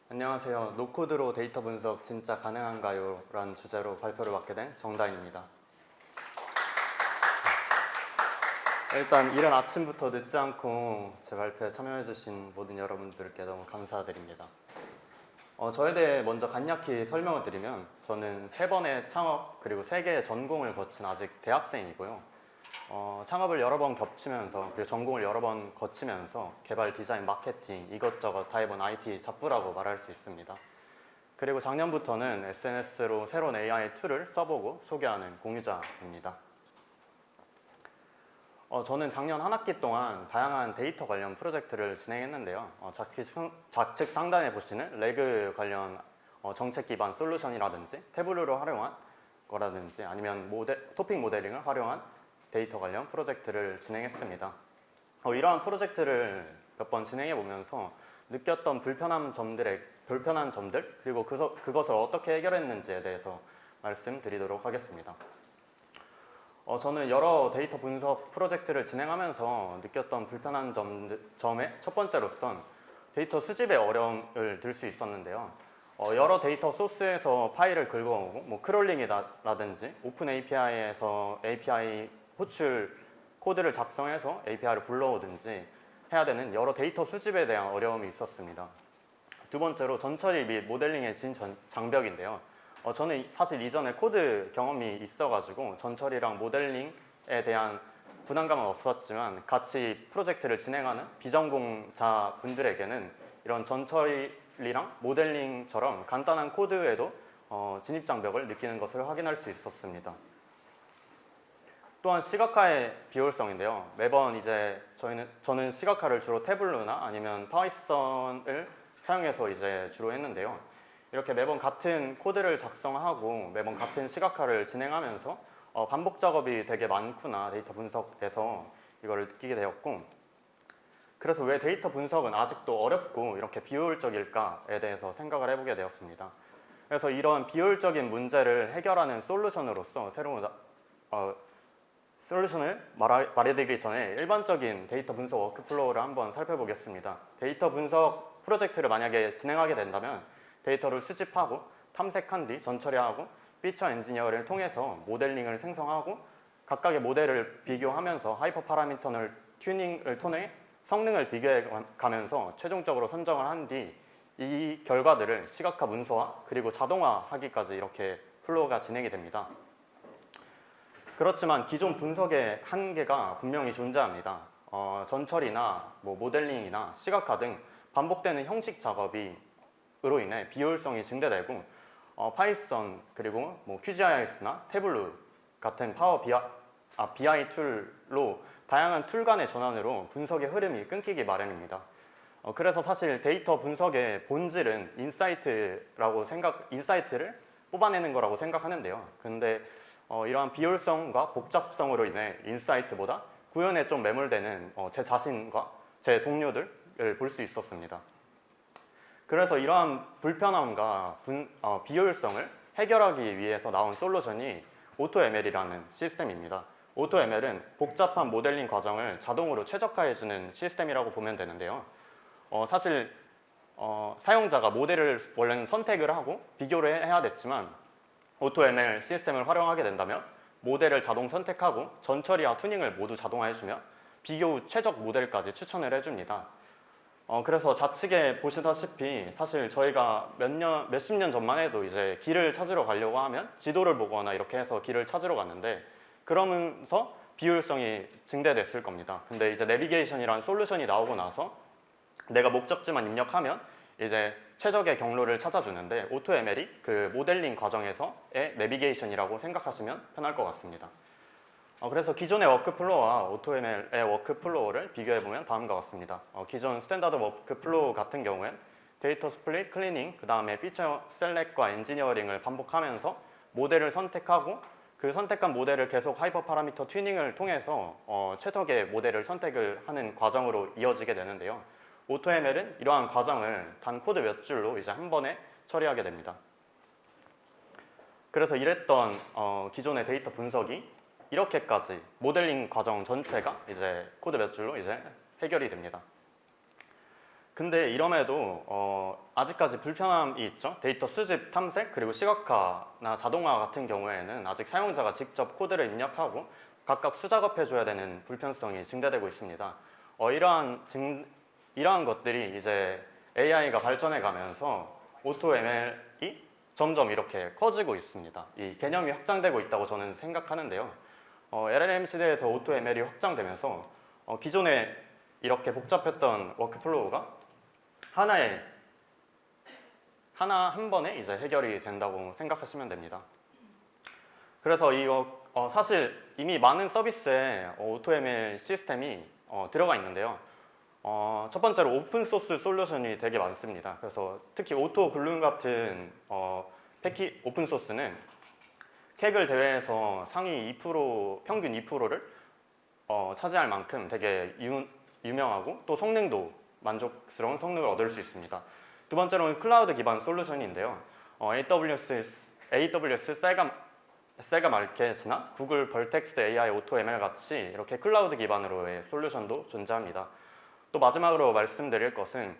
안녕하세요. 노코드로 데이터 분석 진짜 가능한가요? 라는 주제로 발표를 맡게 된 정다인입니다. 일단 이른 아침부터 늦지 않고 제 발표에 참여해주신 모든 여러분들께 너무 감사드립니다. 저에 대해 먼저 간략히 설명을 드리면 저는 3번의 창업 그리고 3개의 전공을 거친 아직 대학생이고요. 창업을 여러 번 겹치면서 그리고 전공을 여러 번 거치면서 개발, 디자인, 마케팅 이것저것 다 해본 IT 잡부라고 말할 수 있습니다. 그리고 작년부터는 SNS로 새로운 AI 툴을 써보고 소개하는 공유자입니다. 저는 작년 한 학기 동안 다양한 데이터 관련 프로젝트를 진행했는데요. 좌측 상단에 보시는 레그 관련 정책 기반 솔루션이라든지 태블로를 활용한 거라든지 아니면 토픽 모델링을 활용한 데이터 관련 프로젝트를 진행했습니다. 이러한 프로젝트를 몇 번 진행해 보면서 느꼈던 불편한 점들 그리고 그것을 어떻게 해결했는지에 대해서 말씀드리도록 하겠습니다. 저는 여러 데이터 분석 프로젝트를 진행하면서 느꼈던 불편한 점의 첫 번째로선 데이터 수집의 어려움을 들 수 있었는데요. 여러 데이터 소스에서 파일을 긁어오고 크롤링이라든지 오픈 API에서 API 호출 코드를 작성해서 API를 불러오든지 해야 되는 여러 데이터 수집에 대한 어려움이 있었습니다. 두 번째로 전처리 및 모델링의 장벽인데요. 저는 사실 이전에 코드 경험이 있어가지고 전처리랑 모델링에 대한 부담감은 없었지만 같이 프로젝트를 진행하는 비전공자 분들에게는 이런 전처리랑 모델링처럼 간단한 코드에도 진입 장벽을 느끼는 것을 확인할 수 있었습니다. 또한 시각화의 비효율성인데요. 매번 저는 시각화를 주로 태블로나 아니면 파이썬을 사용해서 주로 했는데요. 이렇게 매번 같은 코드를 작성하고 매번 같은 시각화를 진행하면서 반복 작업이 되게 많구나 데이터 분석에서 이걸 느끼게 되었고, 그래서 왜 데이터 분석은 아직도 어렵고 이렇게 비효율적일까에 대해서 생각을 해보게 되었습니다. 그래서 이런 비효율적인 문제를 해결하는 솔루션으로서 솔루션을 말해드리기 전에 일반적인 데이터 분석 워크플로우를 한번 살펴보겠습니다. 데이터 분석 프로젝트를 만약에 진행하게 된다면 데이터를 수집하고 탐색한 뒤 전처리하고 피처 엔지니어를 통해서 모델링을 생성하고 각각의 모델을 비교하면서 하이퍼 파라미터 튜닝을 통해 성능을 비교해 가면서 최종적으로 선정을 한 뒤 이 결과들을 시각화 문서화 그리고 자동화하기까지 이렇게 플로우가 진행이 됩니다. 그렇지만 기존 분석의 한계가 분명히 존재합니다. 전처리나 모델링이나 시각화 등 반복되는 형식 작업으로 인해 비효율성이 증대되고 파이썬 그리고 QGIS나 태블로 같은 BI 툴로 다양한 툴 간의 전환으로 분석의 흐름이 끊기기 마련입니다. 그래서 사실 데이터 분석의 본질은 인사이트를 뽑아내는 거라고 생각하는데요. 근데 이러한 비효율성과 복잡성으로 인해 인사이트보다 구현에 좀 매몰되는 제 자신과 제 동료들을 볼 수 있었습니다. 그래서 이러한 불편함과 비효율성을 해결하기 위해서 나온 솔루션이 AutoML이라는 시스템입니다. AutoML은 복잡한 모델링 과정을 자동으로 최적화해주는 시스템이라고 보면 되는데요. 사실 사용자가 모델을 원래는 선택을 하고 비교를 해야 됐지만 AutoML 시스템을 활용하게 된다면 모델을 자동 선택하고 전처리와 튜닝을 모두 자동화해주며 비교 후 최적 모델까지 추천을 해줍니다. 그래서 좌측에 보시다시피 사실 저희가 몇십 년 전만 해도 길을 찾으러 가려고 하면 지도를 보거나 이렇게 해서 길을 찾으러 갔는데 그러면서 비효율성이 증대됐을 겁니다. 근데 내비게이션이라는 솔루션이 나오고 나서 내가 목적지만 입력하면 최적의 경로를 찾아주는데 AutoML이 그 모델링 과정에서의 내비게이션이라고 생각하시면 편할 것 같습니다. 그래서 기존의 워크플로우와 AutoML의 워크플로우를 비교해보면 다음과 같습니다. 기존 스탠다드 워크플로우 같은 경우엔 데이터 스플릿, 클리닝, 그 다음에 피처 셀렉과 엔지니어링을 반복하면서 모델을 선택하고 그 선택한 모델을 계속 하이퍼 파라미터 튜닝을 통해서 최적의 모델을 선택을 하는 과정으로 이어지게 되는데요. AutoML은 이러한 과정을 단 코드 몇 줄로 한 번에 처리하게 됩니다. 그래서 이랬던 기존의 데이터 분석이 이렇게까지 모델링 과정 전체가 코드 몇 줄로 해결이 됩니다. 근데 이럼에도 아직까지 불편함이 있죠. 데이터 수집, 탐색, 그리고 시각화나 자동화 같은 경우에는 아직 사용자가 직접 코드를 입력하고 각각 수작업해줘야 되는 불편성이 증대되고 있습니다. 이러한 것들이 이제 AI가 발전해가면서 AutoML이 점점 이렇게 커지고 있습니다. 이 개념이 확장되고 있다고 저는 생각하는데요. LLM 시대에서 AutoML이 확장되면서 기존에 이렇게 복잡했던 워크플로우가 한 번에 이제 해결이 된다고 생각하시면 됩니다. 그래서 이거 사실 이미 많은 서비스에 AutoML 시스템이 들어가 있는데요. 첫 번째로 오픈 소스 솔루션이 되게 많습니다. 그래서 특히 오토글룸 같은 오픈 소스는 캐글 대회에서 상위 2%, 평균 2%를 차지할 만큼 되게 유명하고 또 성능도 만족스러운 성능을 얻을 수 있습니다. 두 번째로는 클라우드 기반 솔루션인데요. AWS 세가 마켓이나 구글 벌텍스 AI AutoML 같이 이렇게 클라우드 기반으로의 솔루션도 존재합니다. 또 마지막으로 말씀드릴 것은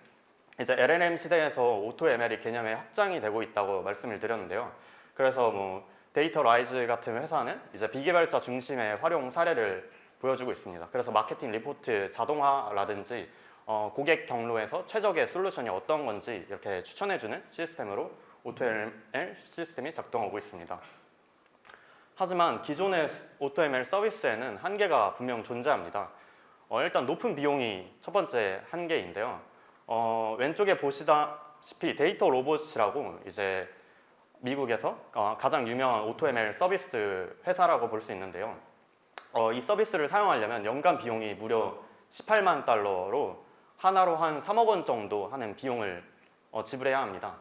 이제 LLM 시대에서 AutoML이 개념의 확장이 되고 있다고 말씀을 드렸는데요. 그래서 뭐 데이터 라이즈 같은 회사는 이제 비개발자 중심의 활용 사례를 보여주고 있습니다. 그래서 마케팅 리포트 자동화라든지 고객 경로에서 최적의 솔루션이 어떤 건지 이렇게 추천해주는 시스템으로 AutoML 시스템이 작동하고 있습니다. 하지만 기존의 AutoML 서비스에는 한계가 분명 존재합니다. 일단 높은 비용이 첫 번째 한계인데요. 왼쪽에 보시다시피 데이터 로봇이라고 이제 미국에서 가장 유명한 AutoML 서비스 회사라고 볼 수 있는데요. 이 서비스를 사용하려면 연간 비용이 무려 18만 달러로 하나로 한 3억 원 정도 하는 비용을 지불해야 합니다.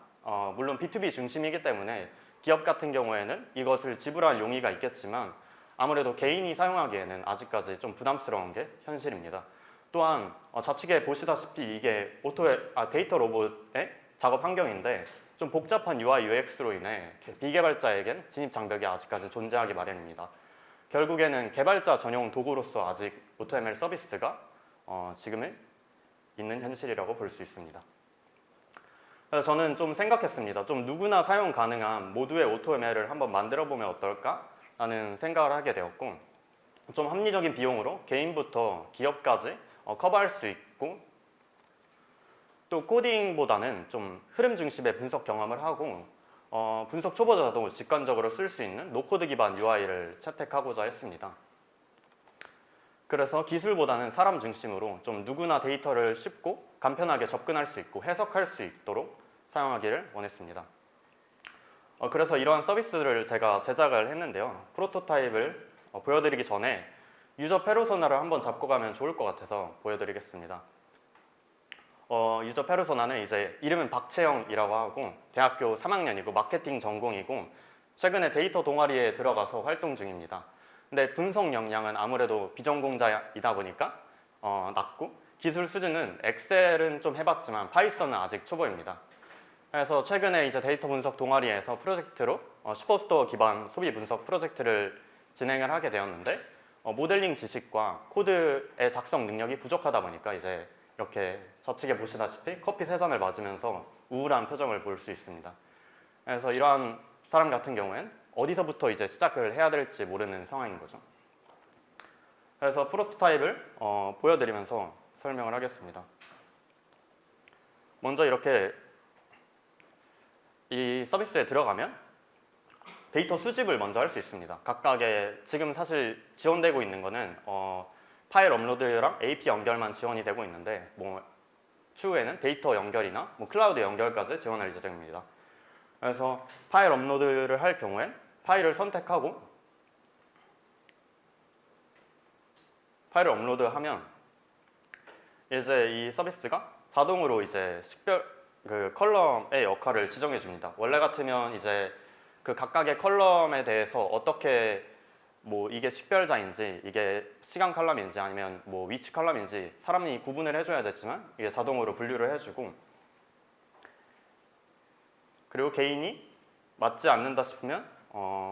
물론 B2B 중심이기 때문에 기업 같은 경우에는 이것을 지불할 용의가 있겠지만 아무래도 개인이 사용하기에는 아직까지 좀 부담스러운 게 현실입니다. 또한 좌측에 보시다시피 이게 데이터 로봇의 작업 환경인데 좀 복잡한 UI, UX로 인해 비개발자에겐 진입 장벽이 아직까지 존재하기 마련입니다. 결국에는 개발자 전용 도구로서 아직 AutoML 서비스가 지금은 있는 현실이라고 볼 수 있습니다. 그래서 저는 좀 생각했습니다. 좀 누구나 사용 가능한 모두의 AutoML을 한번 만들어 보면 어떨까? 라는 생각을 하게 되었고 좀 합리적인 비용으로 개인부터 기업까지 커버할 수 있고 또 코딩보다는 좀 흐름 중심의 분석 경험을 하고 분석 초보자도 직관적으로 쓸 수 있는 노코드 기반 UI를 채택하고자 했습니다. 그래서 기술보다는 사람 중심으로 좀 누구나 데이터를 쉽고 간편하게 접근할 수 있고 해석할 수 있도록 사용하기를 원했습니다. 그래서 이러한 서비스를 제가 제작을 했는데요. 프로토타입을 보여드리기 전에 유저 페르소나를 한번 잡고 가면 좋을 것 같아서 보여드리겠습니다. 유저 페르소나는 이제 이름은 박채영이라고 하고 대학교 3학년이고 마케팅 전공이고 최근에 데이터 동아리에 들어가서 활동 중입니다. 근데 분석 역량은 아무래도 비전공자이다 보니까 낮고 기술 수준은 엑셀은 좀 해봤지만 파이썬은 아직 초보입니다. 그래서 최근에 이제 데이터 분석 동아리에서 프로젝트로 슈퍼스토어 기반 소비 분석 프로젝트를 진행을 하게 되었는데 모델링 지식과 코드의 작성 능력이 부족하다 보니까 이제 이렇게 좌측에 보시다시피 커피 3잔을 맞으면서 우울한 표정을 볼 수 있습니다. 그래서 이러한 사람 같은 경우엔 어디서부터 이제 시작을 해야 될지 모르는 상황인 거죠. 그래서 프로토타입을 보여드리면서 설명을 하겠습니다. 먼저 이렇게 이 서비스에 들어가면 데이터 수집을 먼저 할 수 있습니다. 각각의 지금 사실 지원되고 있는 거는 파일 업로드랑 AP 연결만 지원이 되고 있는데 추후에는 데이터 연결이나 클라우드 연결까지 지원할 예정입니다. 그래서 파일 업로드를 할 경우엔 파일을 선택하고 파일을 업로드하면 이제 이 서비스가 자동으로 이제 그 컬럼의 역할을 지정해 줍니다. 원래 같으면 이제 그 각각의 컬럼에 대해서 어떻게 이게 식별자인지 이게 시간 컬럼인지 아니면 위치 컬럼인지 사람이 구분을 해줘야 됐지만 이게 자동으로 분류를 해주고 그리고 개인이 맞지 않는다 싶으면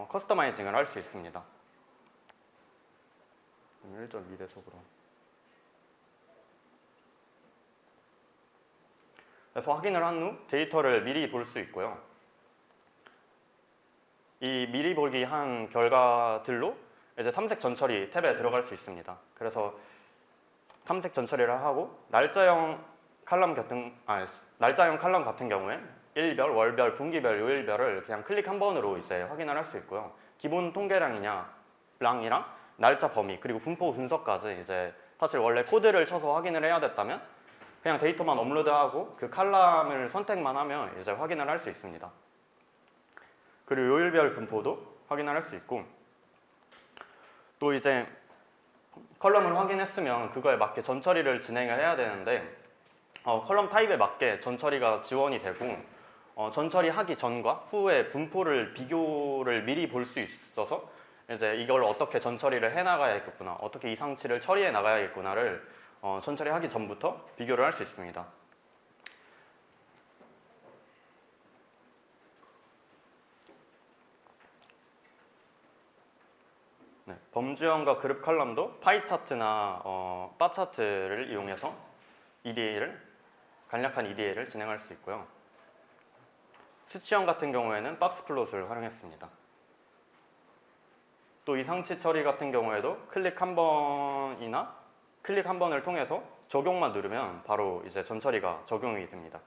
커스터마이징을 할 수 있습니다. 1.2배속으로 그래서 확인을 한 후 데이터를 미리 볼 수 있고요. 이 미리 보기 한 결과들로 이제 탐색 전처리 탭에 들어갈 수 있습니다. 그래서 탐색 전처리를 하고 날짜형 칼럼 같은 경우엔 일별, 월별, 분기별, 요일별을 그냥 클릭 한 번으로 이제 확인을 할 수 있고요. 기본 통계량이랑 날짜 범위 그리고 분포 분석까지 이제 사실 원래 코드를 쳐서 확인을 해야 됐다면 그냥 데이터만 업로드하고 그 칼럼을 선택만 하면 이제 확인을 할 수 있습니다. 그리고 요일별 분포도 확인을 할 수 있고 또 이제 컬럼을 확인했으면 그거에 맞게 전처리를 진행을 해야 되는데 컬럼 타입에 맞게 전처리가 지원이 되고 전처리하기 전과 후에 분포를 비교를 미리 볼 수 있어서 이제 이걸 어떻게 전처리를 해나가야겠구나, 어떻게 이상치를 처리해 나가야겠구나를 전처리하기 전부터 비교를 할 수 있습니다. 네, 범주형과 그룹 컬럼도 파이 차트나 바 차트를 이용해서 간략한 EDA를 진행할 수 있고요. 수치형 같은 경우에는 박스 플롯을 활용했습니다. 또 이상치 처리 같은 경우에도 클릭 한 번을 통해서 적용만 누르면 바로 이제 전처리가 적용이 됩니다.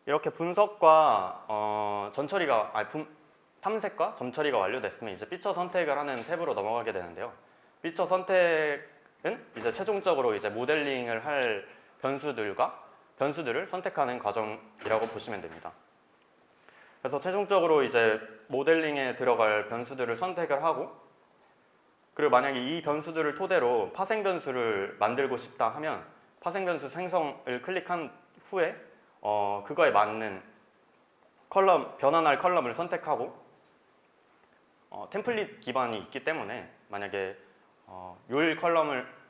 이렇게 분석과 탐색과 전처리가 완료됐으면 이제 피처 선택을 하는 탭으로 넘어가게 되는데요. 피처 선택은 이제 최종적으로 이제 모델링을 할 변수들을 선택하는 과정이라고 보시면 됩니다. 그래서 최종적으로 이제 모델링에 들어갈 변수들을 선택을 하고 그리고 만약에 이 변수들을 토대로 파생 변수를 만들고 싶다 하면 파생 변수 생성을 클릭한 후에 그거에 맞는 변환할 컬럼을 선택하고 템플릿 기반이 있기 때문에 만약에 요일 컬럼을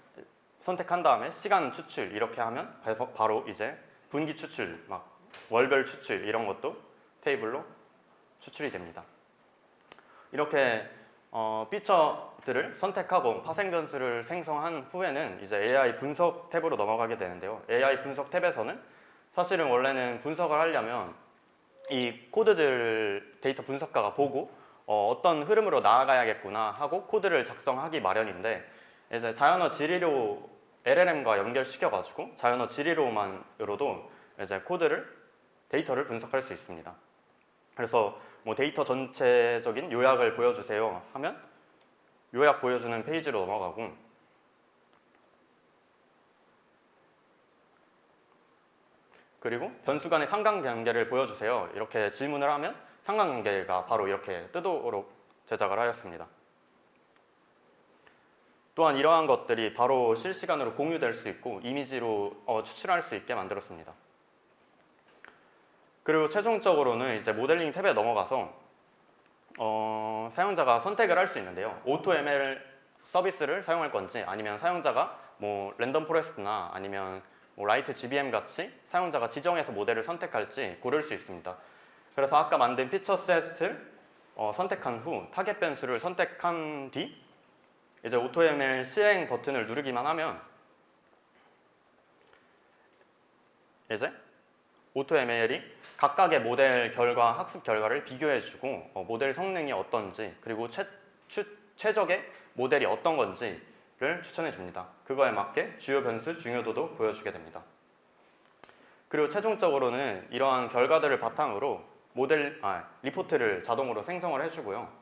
선택한 다음에 시간 추출 이렇게 하면 바로 이제 분기 추출, 월별 추출 이런 것도 테이블로 추출이 됩니다. 이렇게 피처들을 선택하고 파생 변수를 생성한 후에는 이제 AI 분석 탭으로 넘어가게 되는데요. AI 분석 탭에서는 사실은 원래는 분석을 하려면 이 코드들 데이터 분석가가 보고 어떤 흐름으로 나아가야겠구나 하고 코드를 작성하기 마련인데 이제 자연어 지리로 LLM과 연결시켜가지고 자연어 지리로만으로도 이제 데이터를 분석할 수 있습니다. 그래서 뭐 데이터 전체적인 요약을 보여주세요 하면 요약 보여주는 페이지로 넘어가고 그리고 변수 간의 상관관계를 보여주세요 이렇게 질문을 하면 상관관계가 바로 이렇게 뜨도록 제작을 하였습니다. 또한 이러한 것들이 바로 실시간으로 공유될 수 있고 이미지로 추출할 수 있게 만들었습니다. 그리고 최종적으로는 이제 모델링 탭에 넘어가서 사용자가 선택을 할 수 있는데요. AutoML 서비스를 사용할 건지 아니면 사용자가 뭐 랜덤 포레스트나 아니면 뭐 라이트 GBM 같이 사용자가 지정해서 모델을 선택할지 고를 수 있습니다. 그래서 아까 만든 피처셋을 선택한 후 타겟 변수를 선택한 뒤 이제 AutoML 실행 버튼을 누르기만 하면 이제 AutoML이 각각의 모델 결과, 학습 결과를 비교해주고 모델 성능이 어떤지 그리고 최적의 모델이 어떤 건지를 추천해줍니다. 그거에 맞게 주요 변수 중요도도 보여주게 됩니다. 그리고 최종적으로는 이러한 결과들을 바탕으로 리포트를 자동으로 생성을 해주고요.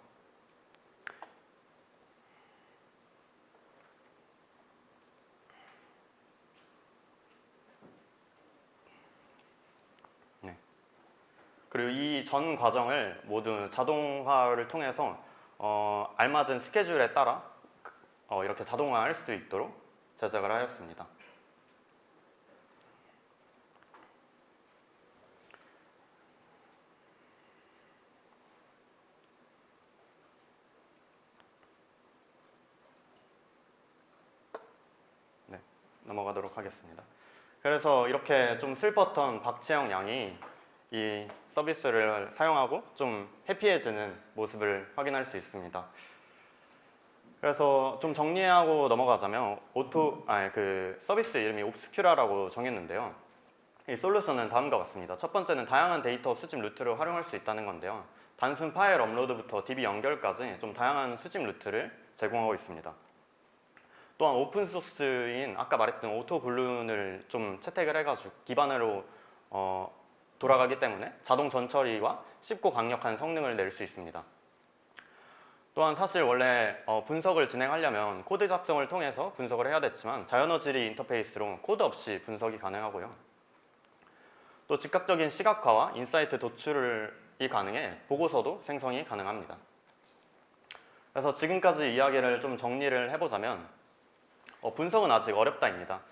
그리고 이 전 과정을 모두 자동화를 통해서 알맞은 스케줄에 따라 이렇게 자동화할 수 있도록 제작을 하였습니다. 네, 넘어가도록 하겠습니다. 그래서 이렇게 좀 슬펐던 박채영 양이 이 서비스를 사용하고 좀 해피해지는 모습을 확인할 수 있습니다. 그래서 좀 정리하고 넘어가자면 서비스 이름이 옵스큐라라고 정했는데요. 이 솔루션은 다음과 같습니다. 첫 번째는 다양한 데이터 수집 루트를 활용할 수 있다는 건데요. 단순 파일 업로드부터 DB 연결까지 좀 다양한 수집 루트를 제공하고 있습니다. 또한 오픈소스인 아까 말했던 오토블룬을 좀 채택을 해가지고 기반으로 돌아가기 때문에 자동 전처리와 쉽고 강력한 성능을 낼 수 있습니다. 또한 사실 원래 분석을 진행하려면 코드 작성을 통해서 분석을 해야 됐지만 자연어지리 인터페이스로 코드 없이 분석이 가능하고요. 또 즉각적인 시각화와 인사이트 도출이 가능해 보고서도 생성이 가능합니다. 그래서 지금까지 이야기를 좀 정리를 해보자면 분석은 아직 어렵다입니다.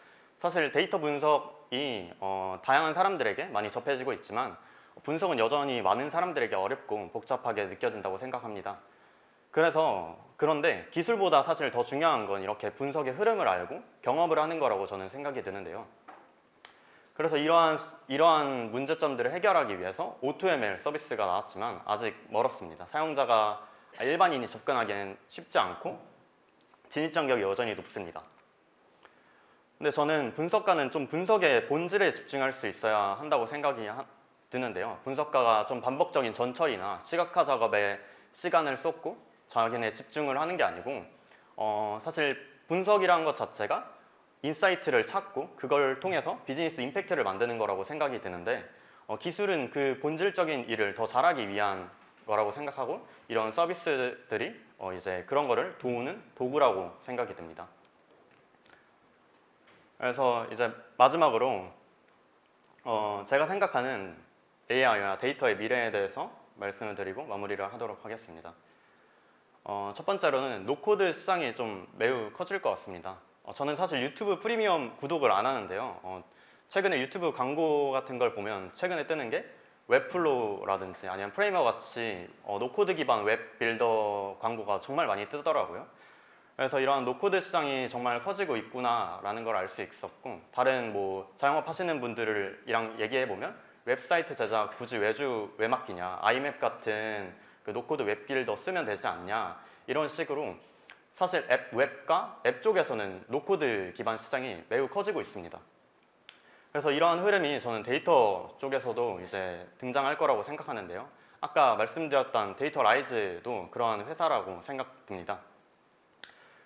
사실 데이터 분석이 다양한 사람들에게 많이 접해지고 있지만 분석은 여전히 많은 사람들에게 어렵고 복잡하게 느껴진다고 생각합니다. 그런데 기술보다 사실 더 중요한 건 이렇게 분석의 흐름을 알고 경험을 하는 거라고 저는 생각이 드는데요. 그래서 이러한 문제점들을 해결하기 위해서 O2ML 서비스가 나왔지만 아직 멀었습니다. 사용자가 일반인이 접근하기엔 쉽지 않고 진입 장벽이 여전히 높습니다. 근데 저는 분석가는 좀 분석의 본질에 집중할 수 있어야 한다고 생각이 드는데요. 분석가가 좀 반복적인 전처리나 시각화 작업에 시간을 쏟고 자기네 집중을 하는 게 아니고 사실 분석이라는 것 자체가 인사이트를 찾고 그걸 통해서 비즈니스 임팩트를 만드는 거라고 생각이 드는데 기술은 그 본질적인 일을 더 잘하기 위한 거라고 생각하고 이런 서비스들이 이제 그런 거를 도우는 도구라고 생각이 듭니다. 그래서 이제 마지막으로 제가 생각하는 AI와 데이터의 미래에 대해서 말씀을 드리고 마무리를 하도록 하겠습니다. 첫 번째로는 노코드 시장이 좀 매우 커질 것 같습니다. 저는 사실 유튜브 프리미엄 구독을 안 하는데요. 최근에 유튜브 광고 같은 걸 보면 최근에 뜨는 게 웹플로우라든지 아니면 프레이머 같이 노코드 기반 웹 빌더 광고가 정말 많이 뜨더라고요. 그래서 이러한 노코드 시장이 정말 커지고 있구나라는 걸 알 수 있었고 다른 뭐 자영업 하시는 분들이랑 얘기해 보면 웹사이트 제작 굳이 왜 맡기냐 아이맵 같은 그 노코드 웹 빌더 쓰면 되지 않냐 이런 식으로 사실 웹과 앱 쪽에서는 노코드 기반 시장이 매우 커지고 있습니다. 그래서 이러한 흐름이 저는 데이터 쪽에서도 이제 등장할 거라고 생각하는데요. 아까 말씀드렸던 데이터 라이즈도 그러한 회사라고 생각됩니다.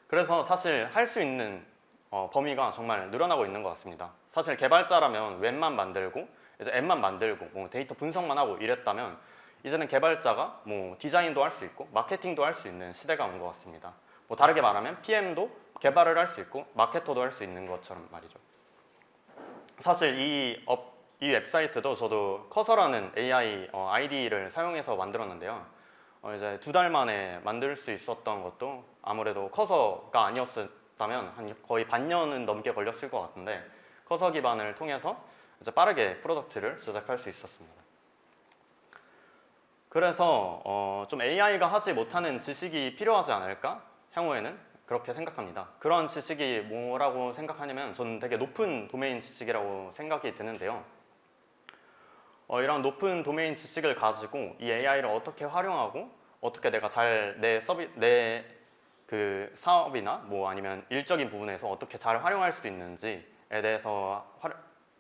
그래서 사실 할 수 있는 범위가 정말 늘어나고 있는 것 같습니다. 사실 개발자라면 웹만 만들고 이제 앱만 만들고 뭐 데이터 분석만 하고 이랬다면 이제는 개발자가 뭐 디자인도 할 수 있고 마케팅도 할 수 있는 시대가 온 것 같습니다. 뭐 다르게 말하면 PM도 개발을 할 수 있고 마케터도 할 수 있는 것처럼 말이죠. 사실 이 웹사이트도 저도 커서라는 AI ID를 사용해서 만들었는데요. 이제 2달 만에 만들 수 있었던 것도 아무래도 커서가 아니었다면 한 거의 반년은 넘게 걸렸을 것 같은데 커서 기반을 통해서 이제 빠르게 프로덕트를 제작할 수 있었습니다. 그래서 좀 AI가 하지 못하는 지식이 필요하지 않을까? 향후에는 그렇게 생각합니다. 그런 지식이 뭐라고 생각하냐면 저는 되게 높은 도메인 지식이라고 생각이 드는데요. 이런 높은 도메인 지식을 가지고 이 AI를 어떻게 활용하고 어떻게 내가 잘 내 그 사업이나 뭐 아니면 일적인 부분에서 어떻게 잘 활용할 수 있는지에 대해서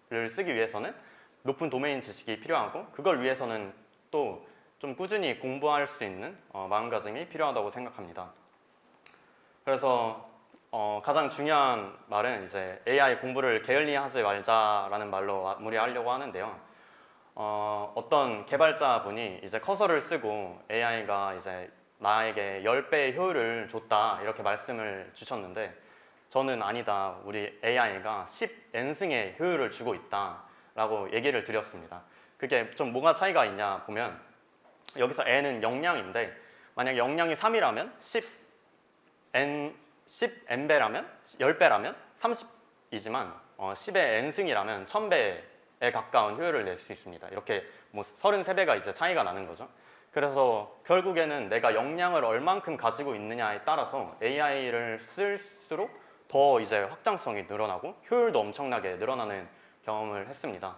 를 쓰기 위해서는 높은 도메인 지식이 필요하고 그걸 위해서는 또 좀 꾸준히 공부할 수 있는 마음가짐이 필요하다고 생각합니다. 그래서 가장 중요한 말은 이제 AI 공부를 게을리하지 말자라는 말로 마무리하려고 하는데요. 어떤 개발자분이 이제 커서를 쓰고 AI가 이제 나에게 10배의 효율을 줬다 이렇게 말씀을 주셨는데 저는 아니다. 우리 AI가 10n승의 효율을 주고 있다 라고 얘기를 드렸습니다. 그게 좀 뭐가 차이가 있냐 보면 여기서 n은 영량인데 만약 영량이 3이라면 10n배라면 10배라면 30이지만 10의 n승이라면 1000배에 가까운 효율을 낼 수 있습니다. 이렇게 뭐 33배가 이제 차이가 나는 거죠. 그래서 결국에는 내가 역량을 얼만큼 가지고 있느냐에 따라서 AI를 쓸수록 더 이제 확장성이 늘어나고 효율도 엄청나게 늘어나는 경험을 했습니다.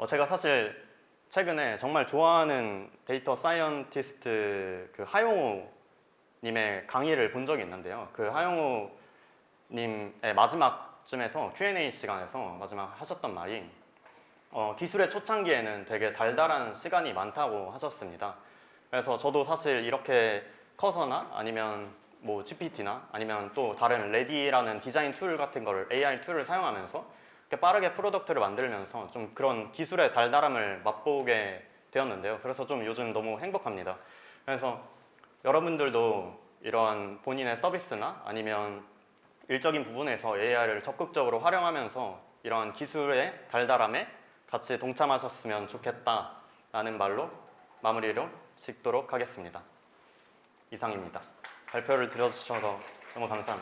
제가 사실 최근에 정말 좋아하는 데이터 사이언티스트 그 하용우 님의 강의를 본 적이 있는데요. 그 하용우 님의 마지막쯤에서 Q&A 시간에서 마지막 하셨던 말이 기술의 초창기에는 되게 달달한 시간이 많다고 하셨습니다. 그래서 저도 사실 이렇게 커서나 아니면 뭐 GPT나 아니면 또 다른 레디라는 디자인 툴 같은 걸 AI 툴을 사용하면서 이렇게 빠르게 프로덕트를 만들면서 좀 그런 기술의 달달함을 맛보게 되었는데요. 그래서 좀 요즘 너무 행복합니다. 그래서 여러분들도 이러한 본인의 서비스나 아니면 일적인 부분에서 AI를 적극적으로 활용하면서 이러한 기술의 달달함에 같이 동참하셨으면 좋겠다라는 말로 마무리를 짓도록 하겠습니다. 이상입니다. 발표를 들어주셔서 너무 감사합니다.